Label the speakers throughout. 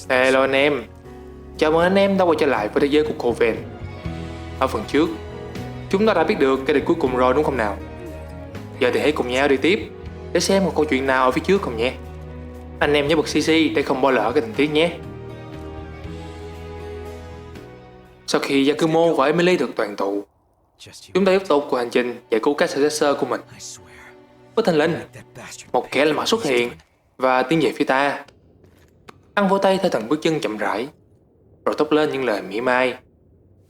Speaker 1: Hello anh em, chào mừng anh em đã quay trở lại với thế giới của Coven. Ở phần trước, chúng ta đã biết được cái đích cuối cùng rồi đúng không nào? Giờ thì hãy cùng nhau đi tiếp để xem một câu chuyện nào ở phía trước không nhé. Anh em nhớ bật CC để không bỏ lỡ cái tình tiết nhé. Sau khi Yakumo và Emily được đoàn tụ, chúng ta tiếp tục cuộc hành trình giải cứu các successor của mình. Với thần linh, một kẻ lạ mặt xuất hiện và tiến về phía ta. Hắn vỗ tay theo từng bước chân chậm rãi, rồi thốt lên những lời mỉa mai.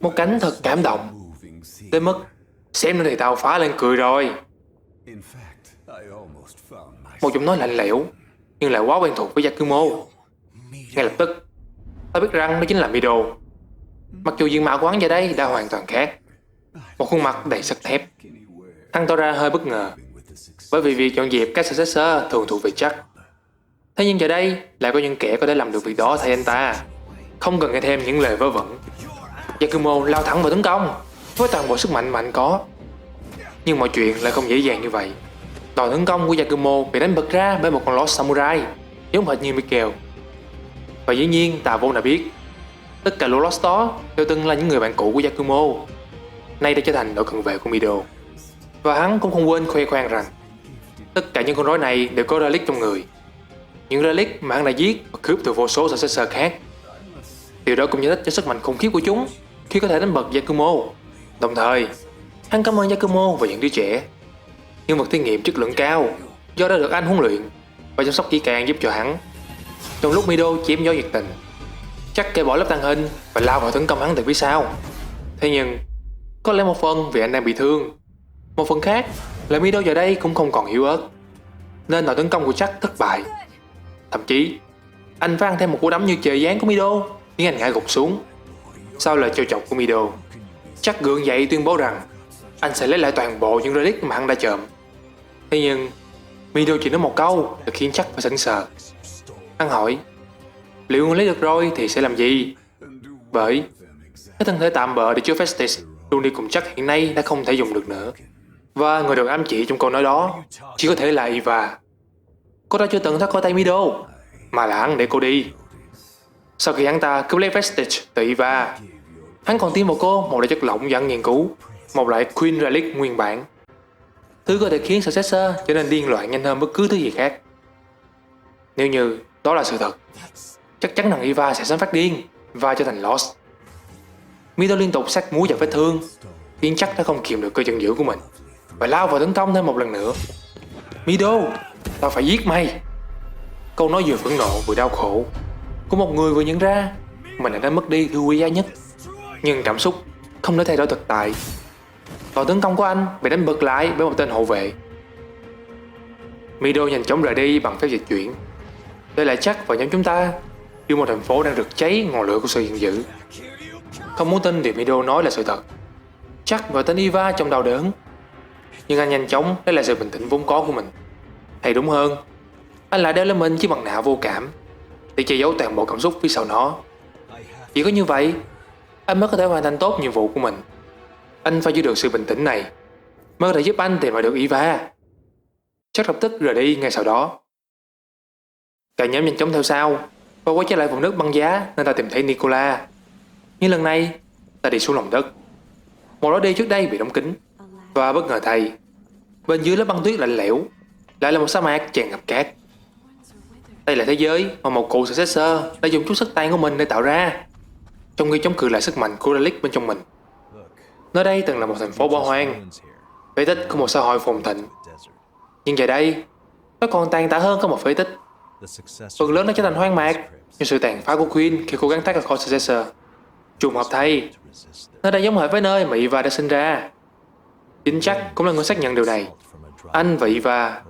Speaker 1: Một cảnh thật cảm động, tới mức xem nữa thì tao phá lên cười rồi. Một giọng nói lạnh lẽo nhưng lại quá quen thuộc với Yakumo. Ngay lập tức, ta biết rằng đó chính là Mido. Mặc dù diện mạo của hắn giờ đây đã hoàn toàn khác, một khuôn mặt đầy sắt thép. Hắn tỏ ra hơi bất ngờ, bởi vì việc dọn dẹp các successor thường thuộc về Chuck. Thế nhưng giờ đây lại có những kẻ có thể làm được việc đó thay anh ta, không cần nghe thêm những lời vớ vẩn. Yakumo lao thẳng vào tấn công với toàn bộ sức mạnh mà anh có. Nhưng mọi chuyện lại không dễ dàng như vậy. Đòn tấn công của Yakumo bị đánh bật ra bởi một con Lost Samurai giống hệt như Mikkel. Và dĩ nhiên ta vốn đã biết tất cả lũ Lost đó đều từng là những người bạn cũ của Yakumo, nay đã trở thành đội cận vệ của Mido. Và hắn cũng không quên khoe khoang rằng tất cả những con rối này đều có relic trong người, những relic mà hắn đã giết và cướp từ vô số successor khác. Điều đó cũng giải thích cho sức mạnh khủng khiếp của chúng khi có thể đánh bật Yakumo. Đồng thời, hắn cảm ơn Yakumo và những đứa trẻ, những vật thí nghiệm chất lượng cao do đã được anh huấn luyện và chăm sóc kỹ càng giúp cho hắn. Trong lúc Mido chém gió nhiệt tình, chắc kẻ bỏ lớp tàng hình và lao vào tấn công hắn từ phía sau. Thế nhưng, có lẽ một phần vì anh đang bị thương, một phần khác là Mido giờ đây cũng không còn yếu ớt, nên đòn tấn công của Chuck thất bại. Thậm chí, anh phải ăn thêm một cú đấm như trời giáng của Mido khiến anh ngã gục xuống. Sau lời trêu chọc của Mido, Chuck gượng dậy tuyên bố rằng anh sẽ lấy lại toàn bộ những relic mà hắn đã trộm. Thế nhưng, Mido chỉ nói một câu đã khiến Chuck phải sững sờ. Hắn hỏi, liệu lấy được rồi thì sẽ làm gì? Bởi cái thân thể tạm bợ để chứa Festus luôn đi cùng Chuck hiện nay đã không thể dùng được nữa. Và người được ám chỉ trong câu nói đó chỉ có thể là Eva. Cô ta chưa từng thoát khỏi tay Mido, mà là hắn để cô đi. Sau khi hắn ta cướp lấy Vestige từ Eva, hắn còn tiêm vào cô một loại chất lỏng dẫn nghiên cứu, một loại Queen Relic nguyên bản, thứ có thể khiến Successor trở nên điên loạn nhanh hơn bất cứ thứ gì khác. Nếu như đó là sự thật, chắc chắn rằng Eva sẽ sớm phát điên và trở thành Lost. Mido liên tục sát muối vào vết thương, khiến chắc đã không kiềm được cơ giận dữ của mình và lao vào tấn công thêm một lần nữa. Mido, tao phải giết mày. Câu nói vừa phẫn nộ vừa đau khổ của một người vừa nhận ra mình đã mất đi thứ quý giá nhất. Nhưng cảm xúc không thể thay đổi thực tại. Đòn tấn công của anh bị đánh bật lại bởi một tên hộ vệ. Mido nhanh chóng rời đi bằng phép dịch chuyển, để lại Chuck và nhóm chúng ta như một thành phố đang rực cháy ngọn lửa của sự giận dữ. Không muốn tin điều Mido nói là sự thật, Chuck và tên Eva trong đau đớn, nhưng anh nhanh chóng lấy lại sự bình tĩnh vốn có của mình. Hay đúng hơn, anh lại đeo lên mình chiếc mặt nạ vô cảm để che giấu toàn bộ cảm xúc phía sau nó. Chỉ có như vậy, anh mới có thể hoàn thành tốt nhiệm vụ của mình. Anh phải giữ được sự bình tĩnh này mới có thể giúp anh tìm lại được Eva. Chuck lập tức rời đi ngay sau đó. Cả nhóm nhanh chóng theo sau và quay trở lại vùng đất băng giá nên ta tìm thấy Nicola. Nhưng lần này, ta đi xuống lòng đất. Một lối đi trước đây bị đóng kín, và bất ngờ thay, bên dưới lớp băng tuyết lạnh lẽo lại là một sa mạc tràn ngập cát. Đây là thế giới mà một cụ Successor đã dùng chút sức tay của mình để tạo ra, trong khi chống cự lại sức mạnh của relic bên trong mình. Nơi đây từng là một thành phố bỏ hoang, phế tích của một xã hội phồn thịnh. Nhưng giờ đây, nó còn tàn tạ hơn có một phế tích. Phần lớn đã trở thành hoang mạc như sự tàn phá của Queen khi cố gắng thoát ra khỏi Successor. Trùng hợp thay, nơi đây giống hệt với nơi mà Eva đã sinh ra. Chính Chuck cũng là người xác nhận điều này. Anh và Eva,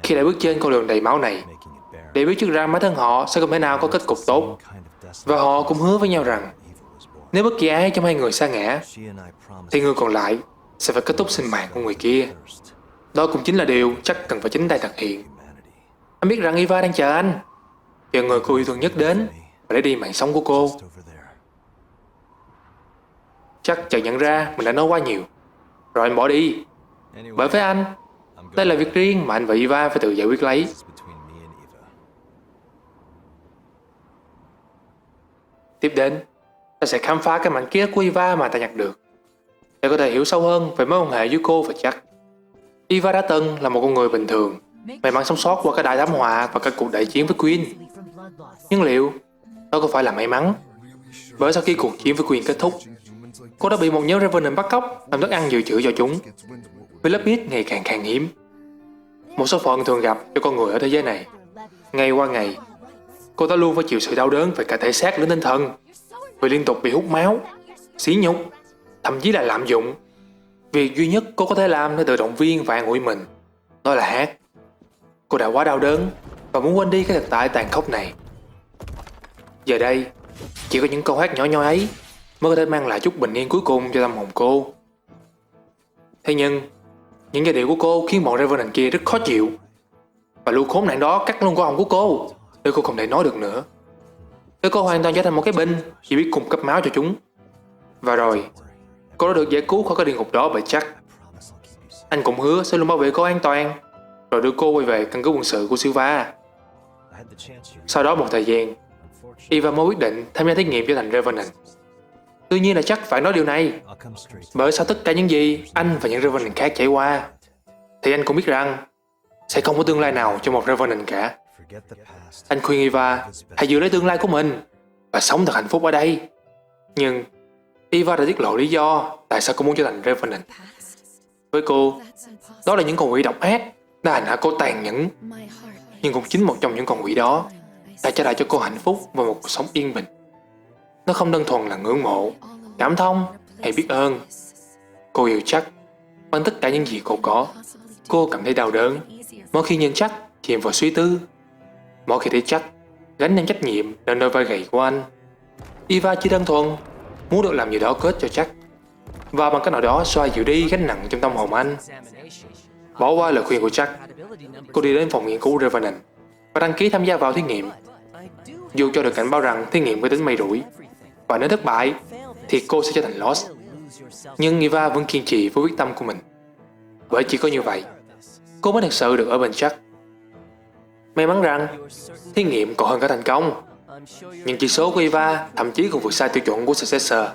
Speaker 1: khi đã bước trên con đường đầy máu này, để biết trước rằng bản thân họ sẽ không thể nào có kết cục tốt. Và họ cũng hứa với nhau rằng nếu bất kỳ ai trong hai người sa ngã, thì người còn lại sẽ phải kết thúc sinh mạng của người kia. Đó cũng chính là điều Chuck cần phải chính tay thực hiện. Anh biết rằng Eva đang chờ anh, chờ người cô yêu thương nhất đến và lấy đi mạng sống của cô. Chuck chợt nhận ra mình đã nói quá nhiều, rồi anh bỏ đi. Bởi với anh, đây là việc riêng mà anh và Eva phải tự giải quyết lấy. Tiếp đến, ta sẽ khám phá cái mảnh ký ức của Eva mà ta nhặt được, để có thể hiểu sâu hơn về mối quan hệ giữa cô và Jack. Eva đã từng là một con người bình thường, may mắn sống sót qua cái đại thảm họa và các cuộc đại chiến với Queen. Nhưng liệu đó có phải là may mắn? Bởi sau khi cuộc chiến với Queen kết thúc, cô đã bị một nhóm Revenant bắt cóc làm thức ăn dự trữ cho chúng. Vì lớp ít ngày càng khan hiếm, một số phận thường gặp cho con người ở thế giới này. Ngày qua ngày, cô ta luôn phải chịu sự đau đớn về cả thể xác lẫn tinh thần, vì liên tục bị hút máu, sỉ nhục, thậm chí là lạm dụng. Việc duy nhất cô có thể làm để tự động viên và an ủi mình, đó là hát. Cô đã quá đau đớn và muốn quên đi cái thực tại tàn khốc này. Giờ đây, chỉ có những câu hát nhỏ nhoi ấy mới có thể mang lại chút bình yên cuối cùng cho tâm hồn cô. Thế nhưng, những giai điệu của cô khiến bọn Revenant kia rất khó chịu, và lũ khốn nạn đó cắt luôn cổ họng của cô để cô không thể nói được nữa. Để cô hoàn toàn trở thành một cái binh chỉ biết cung cấp máu cho chúng. Và rồi, cô đã được giải cứu khỏi cái địa ngục đó bởi Jack. Anh cũng hứa sẽ luôn bảo vệ cô an toàn, rồi đưa cô quay về căn cứ quân sự của Silva. Sau đó một thời gian, Eva mới quyết định tham gia thí nghiệm trở thành Revenant. Tuy nhiên là Jack phải nói điều này, bởi sau tất cả những gì anh và những Revenant khác trải qua, thì anh cũng biết rằng sẽ không có tương lai nào cho một Revenant cả. Anh khuyên Eva hãy giữ lấy tương lai của mình và sống thật hạnh phúc ở đây. Nhưng Eva đã tiết lộ lý do tại sao cô muốn trở thành Revenant. Với cô, đó là những con quỷ độc ác đã hành hạ cô tàn nhẫn. Nhưng cũng chính một trong những con quỷ đó đã trả lại cho cô hạnh phúc và một cuộc sống yên bình. Nó không đơn thuần là ngưỡng mộ, cảm thông hay biết ơn. Cô yêu Jack bằng tất cả những gì cô có. Cô cảm thấy đau đớn mỗi khi nhìn Jack chìm vào suy tư, mỗi khi thấy Jack gánh nặng trách nhiệm lên đôi vai gầy của anh. Eva chỉ đơn thuần muốn được làm gì đó có ích cho Jack, và bằng cách nào đó xoa dịu đi gánh nặng trong tâm hồn anh. Bỏ qua lời khuyên của Jack, cô đi đến phòng nghiên cứu Revenant và đăng ký tham gia vào thí nghiệm. Dù cho được cảnh báo rằng thí nghiệm có tính may rủi, và nếu thất bại thì cô sẽ trở thành Lost. Nhưng Eva vẫn kiên trì với quyết tâm của mình, bởi chỉ có như vậy cô mới thực sự được ở bên Jack. May mắn rằng thí nghiệm còn hơn cả thành công, nhưng chỉ số của Eva thậm chí còn vượt xa tiêu chuẩn của Successor.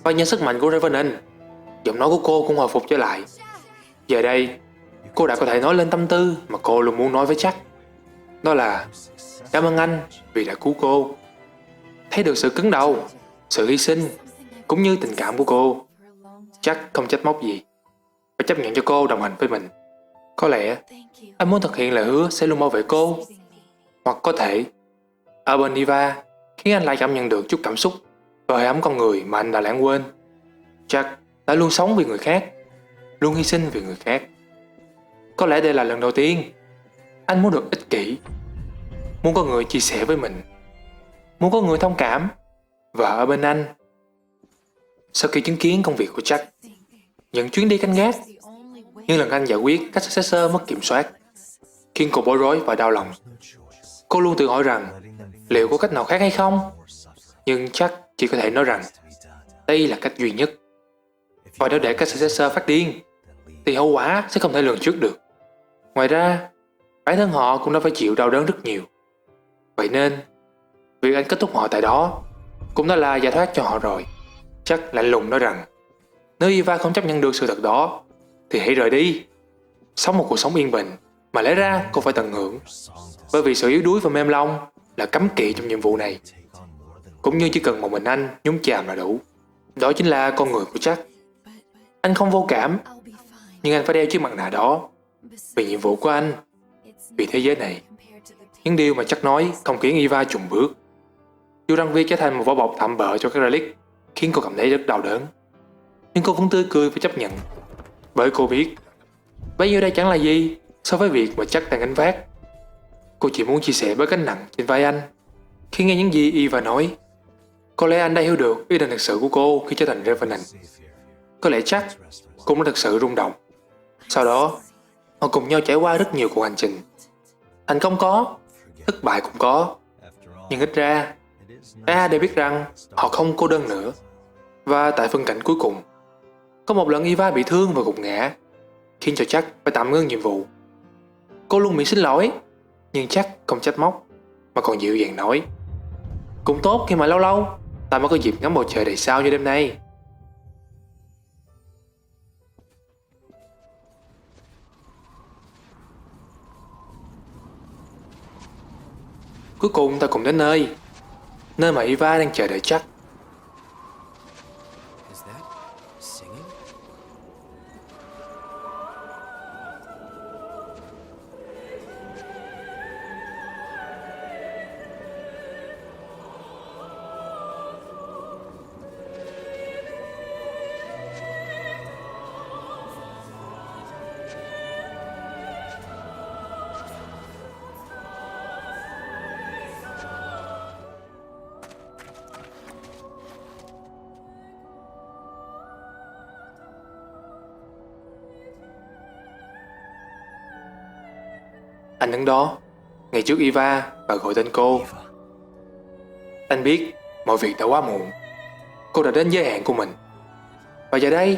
Speaker 1: Và nhờ sức mạnh của Revenant, giọng nói của cô cũng hồi phục trở lại. Giờ đây, cô đã có thể nói lên tâm tư mà cô luôn muốn nói với Jack. Đó là cảm ơn anh vì đã cứu cô. Thấy được sự cứng đầu, sự hy sinh cũng như tình cảm của cô, Jack không trách móc gì và chấp nhận cho cô đồng hành với mình. Có lẽ anh muốn thực hiện lời hứa sẽ luôn bảo vệ cô, hoặc có thể ở bên Eva khiến anh lại cảm nhận được chút cảm xúc và hơi ấm con người mà anh đã lãng quên. Jack đã luôn sống vì người khác, luôn hy sinh vì người khác. Có lẽ đây là lần đầu tiên anh muốn được ích kỷ, muốn có người chia sẻ với mình, muốn có người thông cảm và ở bên anh. Sau khi chứng kiến công việc của Jack, những chuyến đi canh gác, những lần anh giải quyết các Successor mất kiểm soát, khiến cô bối rối và đau lòng. Cô luôn tự hỏi rằng liệu có cách nào khác hay không, nhưng Jack chỉ có thể nói rằng đây là cách duy nhất. Và nếu để các Successor phát điên thì hậu quả sẽ không thể lường trước được. Ngoài ra, bản thân họ cũng đã phải chịu đau đớn rất nhiều. Vậy nên, việc anh kết thúc họ tại đó cũng đã là giải thoát cho họ rồi. Jack lạnh lùng nói rằng nếu Eva không chấp nhận được sự thật đó thì hãy rời đi, sống một cuộc sống yên bình mà lẽ ra cô phải tận hưởng, bởi vì sự yếu đuối và mềm lòng là cấm kỵ trong nhiệm vụ này. Cũng như chỉ cần một mình anh nhúng chàm là đủ. Đó chính là con người của Jack. Anh không vô cảm, nhưng anh phải đeo chiếc mặt nạ đó vì nhiệm vụ của anh, vì thế giới này. Những điều mà Jack nói không khiến Eva chùn bước. Dù rằng việc trở thành một vỏ bọc tạm bợ cho các relic khiến cô cảm thấy rất đau đớn, nhưng cô vẫn tươi cười và chấp nhận, bởi cô biết bấy nhiêu đây chẳng là gì so với việc mà Jack đang gánh vác. Cô chỉ muốn chia sẻ bớt gánh nặng trên vai anh. Khi nghe những gì Eva nói, có lẽ anh đã hiểu được ý định thực sự của cô khi trở thành Revenant. Có lẽ Jack cũng đã thực sự rung động. Sau đó, họ cùng nhau trải qua rất nhiều cuộc hành trình. Thành công có, thất bại cũng có, nhưng ít ra ai đều biết rằng họ không cô đơn nữa. Và tại phân cảnh cuối cùng, có một lần Eva bị thương và gục ngã, khiến cho Jack phải tạm ngưng nhiệm vụ. Cô luôn miệng xin lỗi, nhưng Jack không trách móc mà còn dịu dàng nói: Cũng tốt khi mà lâu lâu ta mới có dịp ngắm bầu trời đầy sao như đêm nay. Cuối cùng ta cũng đến nơi mà Eva đang chờ đợi chắc.
Speaker 2: Is that singing?
Speaker 1: Anh đứng đó ngay trước Eva và gọi tên cô.
Speaker 2: Eva.
Speaker 1: Anh biết mọi việc đã quá muộn. Cô đã đến giới hạn của mình. Và giờ đây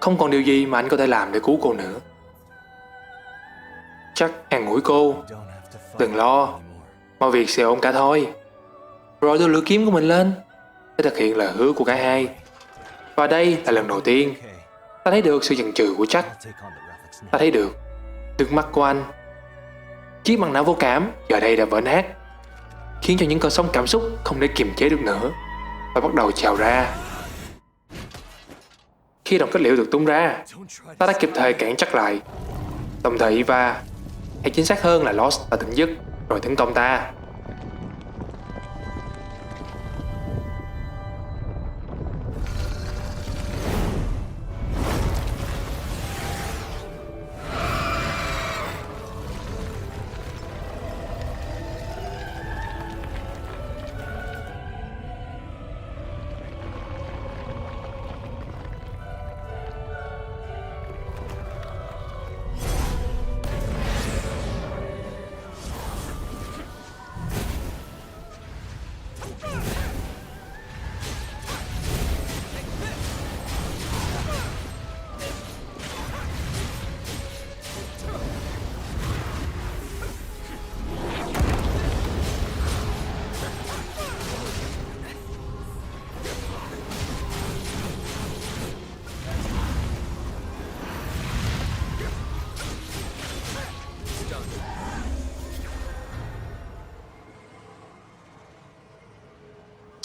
Speaker 1: không còn điều gì mà anh có thể làm để cứu cô nữa. Chắc an ủi cô,
Speaker 2: Don't have to fight
Speaker 1: đừng lo,
Speaker 2: anymore.
Speaker 1: mọi việc sẽ ổn cả thôi. Rồi đưa lưỡi kiếm của mình lên để thực hiện lời hứa của cả hai. Và đây là lần đầu tiên
Speaker 2: Okay,
Speaker 1: ta thấy được sự chần chừ của Jack.
Speaker 2: I'll take on the relics now.
Speaker 1: Ta thấy được nước mắt của anh. Chiếc mặt nạ vô cảm giờ đây đã vỡ nát, khiến cho những cơn sóng cảm xúc không thể kiềm chế được nữa và bắt đầu trào ra. Khi đồng kết liễu được tung ra,
Speaker 2: Don't try
Speaker 1: ta
Speaker 2: to
Speaker 1: đã kịp thời cản Jack lại. Đồng thời Eva, hay chính xác hơn là Lost, đã tỉnh giấc rồi tấn công ta.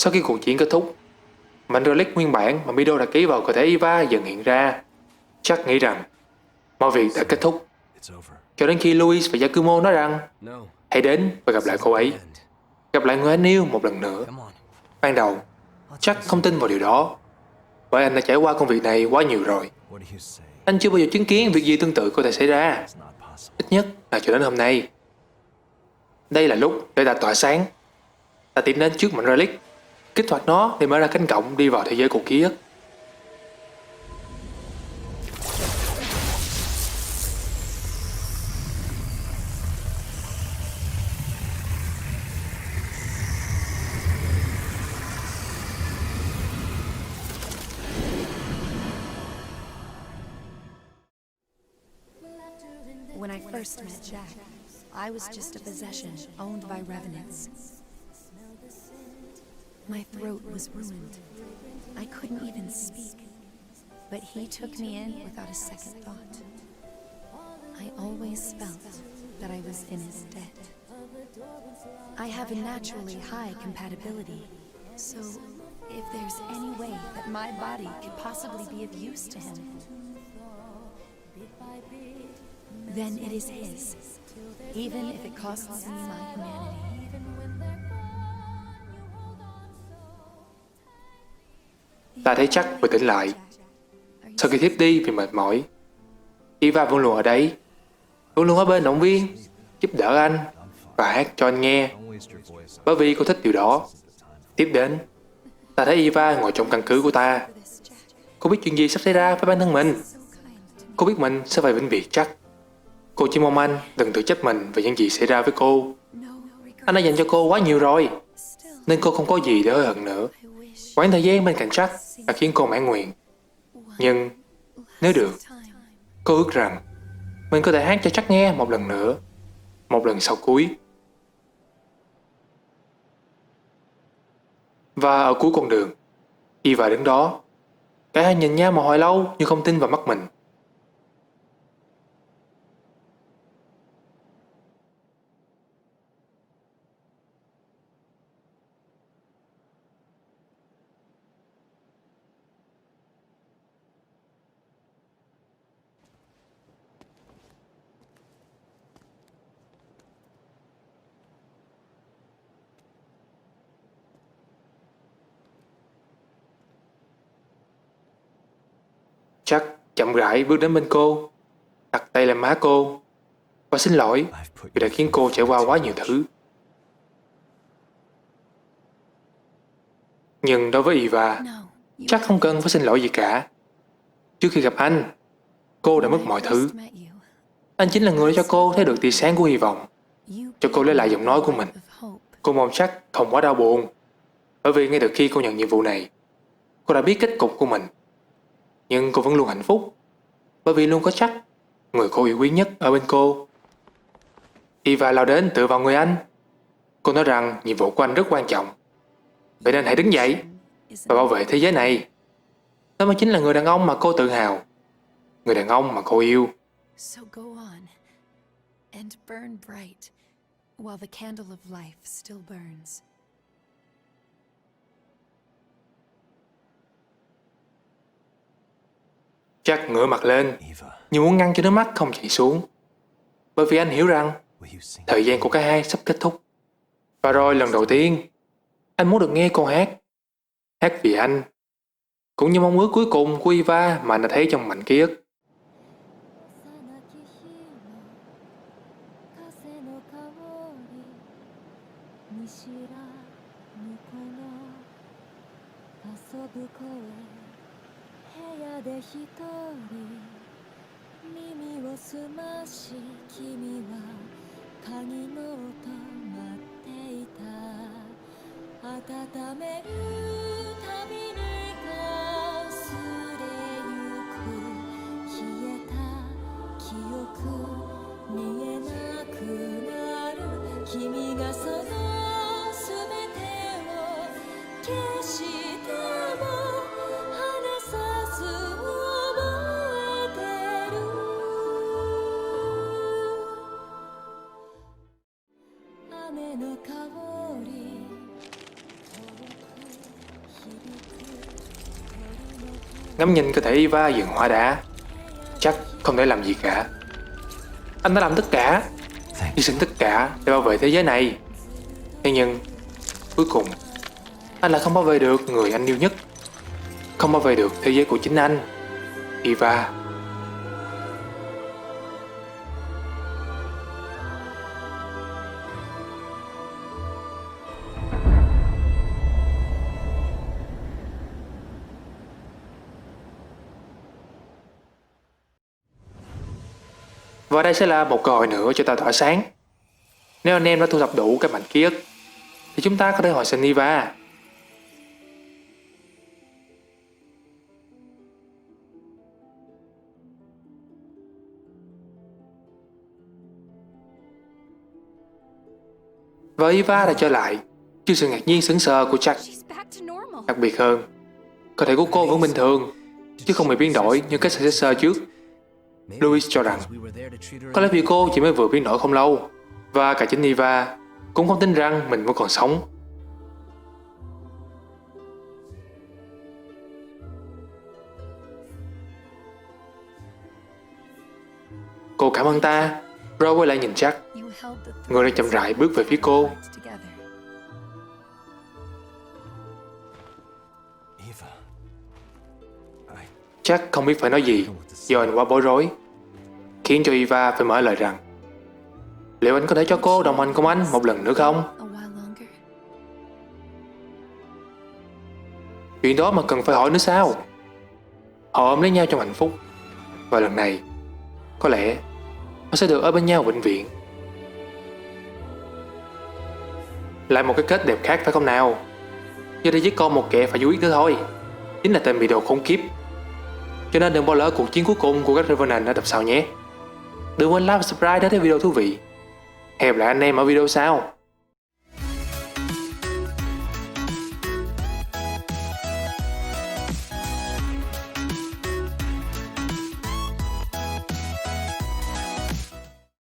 Speaker 1: Sau khi cuộc chiến kết thúc, mảnh relic nguyên bản mà Mido đã ký vào cơ thể Eva dần hiện ra. Jack nghĩ rằng mọi việc đã kết thúc,
Speaker 2: It's over.
Speaker 1: cho đến khi Louis và Yakumo nói rằng
Speaker 2: No.
Speaker 1: hãy đến và gặp lại cô ấy,
Speaker 2: End.
Speaker 1: gặp lại người anh yêu một lần nữa.
Speaker 2: Come on.
Speaker 1: Ban đầu, Jack không tin vào điều đó, bởi anh đã trải qua công việc này quá nhiều rồi.
Speaker 2: What do you say?
Speaker 1: Anh chưa bao giờ chứng kiến việc gì tương tự có thể xảy ra,
Speaker 2: It's not possible.
Speaker 1: ít nhất là cho đến hôm nay. Đây là lúc để ta tỏa sáng. Ta tiến đến trước mảnh relic, kích hoạt nó để mở ra cánh cổng đi vào thế giới của ký ức.
Speaker 3: When I first met Jack, I was just a possession owned by revenants. My throat was ruined. I couldn't even speak. But he took me in without a second thought. I always felt that I was in his debt. I have a naturally high compatibility, so if there's any way that my body could possibly be of use to him, then it is his, even if it costs me my humanity.
Speaker 1: Ta thấy Jack vừa tỉnh lại sau khi thiếp đi vì mệt mỏi. Eva vẫn luôn ở đấy, vẫn luôn ở bên động viên, giúp đỡ anh và hát cho anh nghe,
Speaker 2: Don't waste your voice on
Speaker 1: bởi vì cô thích điều đó. Tiếp đến, ta thấy Eva ngồi trong căn cứ của ta. Cô biết chuyện gì sắp xảy ra với bản thân mình. Cô biết mình sẽ phải vĩnh biệt Jack. Cô chỉ mong anh đừng tự trách mình về những gì xảy ra với cô. Anh đã dành cho cô quá nhiều rồi, nên cô không có gì để hối hận nữa. Quãng thời gian bên cạnh Jack đã khiến cô mãn nguyện. Nhưng nếu được, cô ước rằng mình có thể hát cho Jack nghe một lần nữa, một lần sau cuối. Và ở cuối con đường, Eva đứng đó. Cả hai nhìn nhau một hồi lâu nhưng không tin vào mắt mình. Jack chậm rãi bước đến bên cô, đặt tay lên má cô và xin lỗi vì đã khiến cô trải qua quá nhiều thứ. Nhưng đối với Eva,
Speaker 3: No, you
Speaker 1: Jack không cần phải xin lỗi gì cả. Trước khi gặp anh, cô đã mất mọi thứ.
Speaker 3: first met you.
Speaker 1: Anh chính là người cho cô thấy được tia sáng của hy vọng.
Speaker 3: You
Speaker 1: Cho cô lấy lại giọng nói của mình.
Speaker 3: of hope.
Speaker 1: Cô mong Jack không quá đau buồn, bởi vì ngay từ khi cô nhận nhiệm vụ này, cô đã biết kết cục của mình. Nhưng cô vẫn luôn hạnh phúc, bởi vì luôn có Jack, người cô yêu quý nhất ở bên cô. Eva lao đến tựa vào người anh. Cô nói rằng nhiệm vụ của anh rất quan trọng, vậy nên hãy đứng dậy và bảo vệ thế giới này. Đó mới chính là người đàn ông mà cô tự hào, người đàn ông mà cô yêu.
Speaker 3: So go on and burn bright while the candle of life still burns.
Speaker 1: Jack ngửa mặt lên
Speaker 2: Eva,
Speaker 1: như muốn ngăn cho nước mắt không chảy xuống, bởi vì anh hiểu rằng
Speaker 2: will you sing?
Speaker 1: thời gian của cả hai sắp kết thúc. Và rồi lần đầu tiên, anh muốn được nghe cô hát. Hát vì anh, cũng như mong ước cuối cùng của Eva mà anh đã thấy trong mảnh ký ức.
Speaker 4: 幼き日の風の香り見知らぬこの遊ぶ声部屋で一人耳を澄まし君は鍵の音待っていた温めるたびにかすれゆく消えた記憶見えなくなる君がその全てを消しても離さず覚えてる雨の香り
Speaker 1: Ngắm nhìn cơ thể Eva dần hóa đá, Jack không thể làm gì cả. Anh đã làm tất cả, hy sinh tất cả để bảo vệ thế giới này. Thế nhưng cuối cùng anh lại không bảo vệ được người anh yêu nhất, không bảo vệ được thế giới của chính anh, Eva. Và đây sẽ là một cơ hội nữa cho ta tỏa sáng. Nếu anh em đã thu thập đủ các mảnh ký ức thì chúng ta có thể hồi sinh Eva. Và Eva đã trở lại trước sự ngạc nhiên sững sờ của Jack.
Speaker 3: She's back to normal.
Speaker 1: Đặc biệt hơn, cơ thể của cô vẫn bình thường, chứ không bị biến đổi như các successor trước. Louis cho rằng có lẽ vì cô chỉ mới vừa biến đổi không lâu, và cả chính Eva cũng không tin rằng mình vẫn còn sống. Cô cảm ơn ta, rồi quay lại nhìn Jack,
Speaker 3: You held the
Speaker 1: người đang chậm rãi bước về phía cô.
Speaker 3: threads together.
Speaker 2: Eva,
Speaker 1: Jack không biết phải nói gì do anh quá bối rối, khiến cho Eva phải mở lời rằng liệu anh có thể cho cô đồng hành cùng anh một lần nữa không?
Speaker 3: A while longer.
Speaker 1: Chuyện đó mà cần phải hỏi nữa sao? Họ ôm lấy nhau trong hạnh phúc, và lần này có lẽ họ sẽ được ở bên nhau vĩnh viễn. Lại một cái kết đẹp khác phải không nào? Giờ đây chỉ còn một kẻ phải chú ý nữa thôi, chính là tên bị đồ khốn kiếp. Cho nên đừng bỏ lỡ cuộc chiến cuối cùng của các Revenant ở tập sau nhé. Đừng quên like và subscribe để thấy video thú vị. Hẹn gặp lại anh em ở video sau.